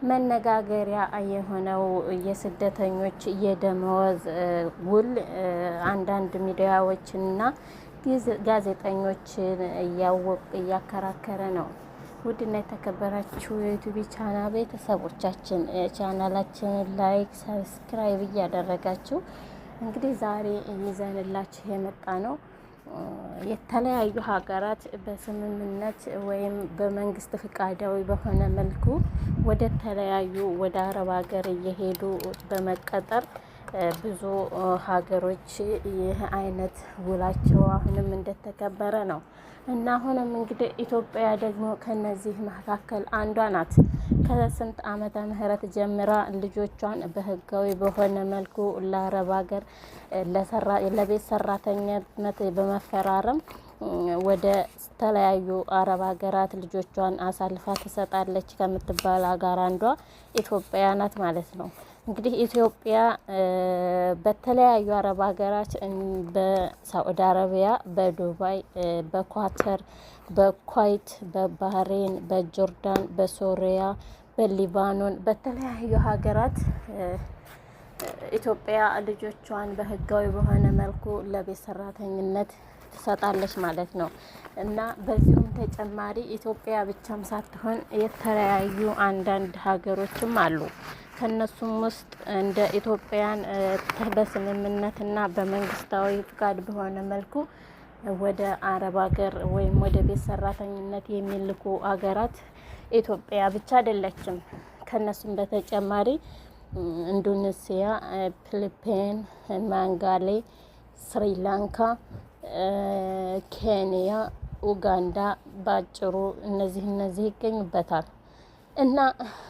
መነጋገሪያ የሆነው የስደተኞች የደመወዝ ውል አንዳንድ ሚዲያዎችና ጋዜጠኞችን እያከራከረ ነው። ውድና የተከበራችሁ የዩቲዩብ ቻናል ቤተሰቦቻችን ቻናላችንን ላይክ፣ ሰብስክራይብ እያደረጋችሁ እንግዲህ ዛሬ ይዘንላችሁ የመጣ ነው የተለያዩ ሀገራት በስምምነት ወይም በመንግስት ፍቃዳዊ በሆነ መልኩ ወደ ተለያዩ ወደ አረብ ሀገር እየሄዱ በመቀጠር ብዙ ሀገሮች ይህ አይነት ውላቸው አሁንም እንደተከበረ ነው እና አሁንም እንግዲህ ኢትዮጵያ ደግሞ ከነዚህ መካከል አንዷ ናት። ከስንት ዓመተ ምህረት ጀምራ ልጆቿን በህጋዊ በሆነ መልኩ ለአረብ ሀገር ለቤት ሰራተኝነት በመፈራረም ወደ ተለያዩ አረብ ሀገራት ልጆቿን አሳልፋ ትሰጣለች ከምትባል ሀገር አንዷ ኢትዮጵያ ናት ማለት ነው። እንግዲህ ኢትዮጵያ በተለያዩ አረብ ሀገራት በሳዑዲ አረቢያ፣ በዱባይ፣ በኳተር፣ በኳይት፣ በባህሬን፣ በጆርዳን፣ በሶሪያ፣ በሊባኖን በተለያዩ ሀገራት ኢትዮጵያ ልጆቿን በህጋዊ በሆነ መልኩ ለቤት ሰራተኝነት ትሰጣለች ማለት ነው እና በዚሁም ተጨማሪ ኢትዮጵያ ብቻም ሳትሆን የተለያዩ አንዳንድ ሀገሮችም አሉ። ከነሱም ውስጥ እንደ ኢትዮጵያን በስምምነትና በመንግስታዊ ፍቃድ በሆነ መልኩ ወደ አረብ ሀገር ወይም ወደ ቤት ሰራተኝነት የሚልኩ ሀገራት ኢትዮጵያ ብቻ አይደለችም። ከነሱም በተጨማሪ ኢንዶኔሲያ፣ ፊሊፒን፣ ማንጋሌ፣ ስሪላንካ፣ ኬንያ፣ ኡጋንዳ ባጭሩ እነዚህ ይገኙበታል። እና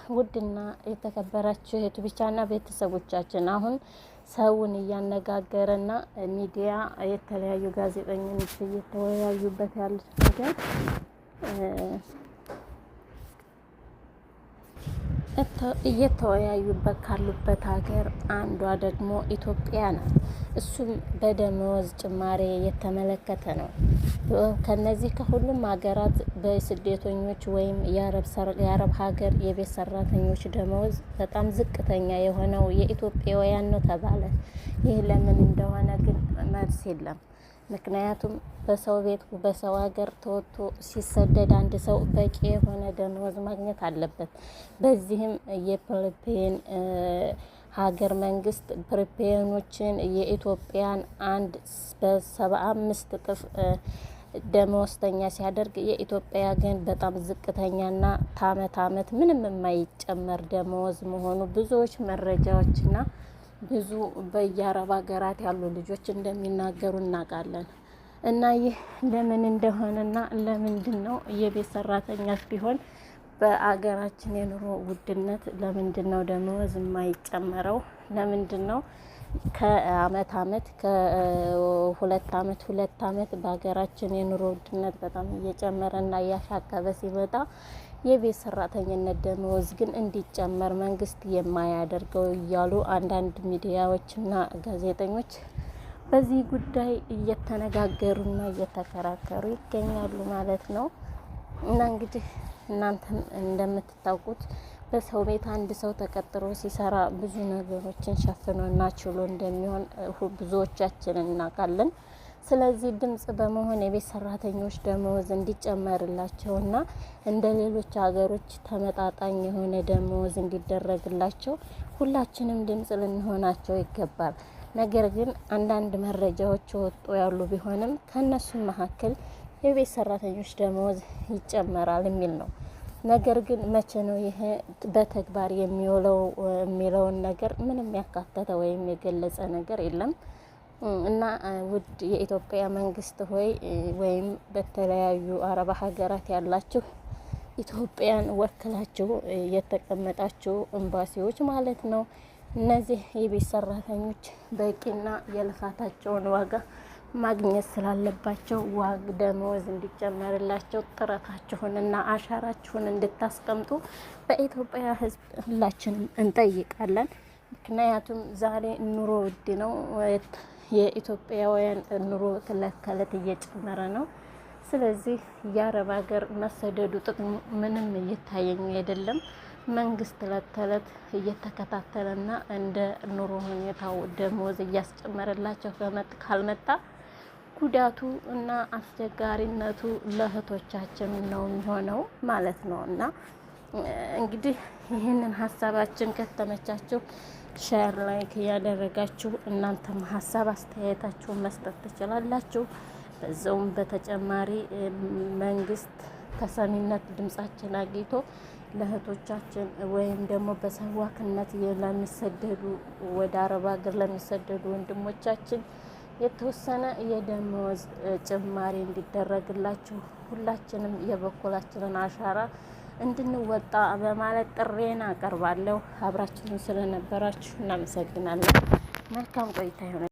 ውድና የተከበራችሁ የዩቲዩብ ቻናል ቤተሰቦቻችን አሁን ሰውን እያነጋገረና ሚዲያ የተለያዩ ጋዜጠኞች እየተወያዩበት ያሉት ነገር እየተወያዩበት ካሉበት ሀገር አንዷ ደግሞ ኢትዮጵያ ናት። እሱም በደመወዝ ጭማሬ የተመለከተ ነው። ከነዚህ ከሁሉም ሀገራት በስደተኞች ወይም የአረብ ሀገር የቤት ሰራተኞች ደመወዝ በጣም ዝቅተኛ የሆነው የኢትዮጵያውያን ነው ተባለ። ይህ ለምን እንደሆነ ግን መልስ የለም። ምክንያቱም በሰው ቤት በሰው ሀገር ተወጥቶ ሲሰደድ አንድ ሰው በቂ የሆነ ደመወዝ ማግኘት አለበት። በዚህም የፊሊፒን ሀገር መንግስት ፊሊፒኖችን የኢትዮጵያን አንድ በ75 እጥፍ ደመወዝተኛ ሲያደርግ የኢትዮጵያ ግን በጣም ዝቅተኛና ከአመት አመት ምንም የማይጨመር ደመወዝ መሆኑ ብዙዎች መረጃዎችና ብዙ በየአረብ ሀገራት ያሉ ልጆች እንደሚናገሩ እናውቃለን። እና ይህ ለምን እንደሆነና ለምንድን ነው የቤት ሰራተኛስ ቢሆን በአገራችን የኑሮ ውድነት ለምንድን ነው ደመወዝ የማይጨመረው? ለምንድን ነው ከአመት አመት ከሁለት አመት በሀገራችን የኑሮ ውድነት በጣም እየጨመረና እያሻቀበ ሲመጣ የቤት ሰራተኝነት ደመወዝ ግን እንዲጨመር መንግስት የማያደርገው እያሉ አንዳንድ ሚዲያዎችና ጋዜጠኞች በዚህ ጉዳይ እየተነጋገሩና እየተከራከሩ ይገኛሉ ማለት ነው። እና እንግዲህ እናንተም እንደምትታውቁት በሰው ቤት አንድ ሰው ተቀጥሮ ሲሰራ ብዙ ነገሮችን ሸፍኖና ችሎ እንደሚሆን ብዙዎቻችን እናውቃለን። ስለዚህ ድምጽ በመሆን የቤት ሰራተኞች ደመወዝ እንዲጨመርላቸውና እንደ ሌሎች ሀገሮች ተመጣጣኝ የሆነ ደመወዝ እንዲደረግላቸው ሁላችንም ድምጽ ልንሆናቸው ይገባል። ነገር ግን አንዳንድ መረጃዎች ወጡ ያሉ ቢሆንም ከነሱም መካከል የቤት ሰራተኞች ደመወዝ ይጨመራል የሚል ነው። ነገር ግን መቼ ነው ይሄ በተግባር የሚውለው የሚለውን ነገር ምንም ያካተተ ወይም የገለጸ ነገር የለም። እና ውድ የኢትዮጵያ መንግስት ሆይ ወይም በተለያዩ አረብ ሀገራት ያላችሁ ኢትዮጵያን ወክላችሁ የተቀመጣችሁ ኤምባሲዎች ማለት ነው፣ እነዚህ የቤት ሰራተኞች በቂና የልፋታቸውን ዋጋ ማግኘት ስላለባቸው ደመወዝ እንዲጨመርላቸው ጥረታችሁንና አሻራችሁን እንድታስቀምጡ በኢትዮጵያ ሕዝብ ሁላችንም እንጠይቃለን። ምክንያቱም ዛሬ ኑሮ ውድ ነው። የኢትዮጵያውያን ኑሮ ከእለት ከእለት እየጨመረ ነው። ስለዚህ የአረብ ሀገር መሰደዱ ጥቅሙ ምንም እየታየኝ አይደለም። መንግስት እለት ተዕለት እየተከታተለና እንደ ኑሮ ሁኔታው ደሞዝ እያስጨመረላቸው ካልመጣ ጉዳቱ እና አስቸጋሪነቱ ለእህቶቻችን ነው የሚሆነው ማለት ነው። እና እንግዲህ ይህንን ሀሳባችን ከተመቻችሁ ሼር ላይክ እያደረጋችሁ እናንተም ሀሳብ አስተያየታችሁን መስጠት ትችላላችሁ። በዛውም በተጨማሪ መንግስት ተሰሚነት ድምጻችን አግኝቶ ለእህቶቻችን ወይም ደግሞ በሰዋክነት ለሚሰደዱ ወደ አረብ ሀገር ለሚሰደዱ ወንድሞቻችን የተወሰነ የደመወዝ ጭማሪ እንዲደረግላችሁ ሁላችንም የበኩላችንን አሻራ እንድንወጣ በማለት ጥሬን አቀርባለሁ። አብራችሁን ስለነበራችሁ እናመሰግናለን። መልካም ቆይታ ይሁን።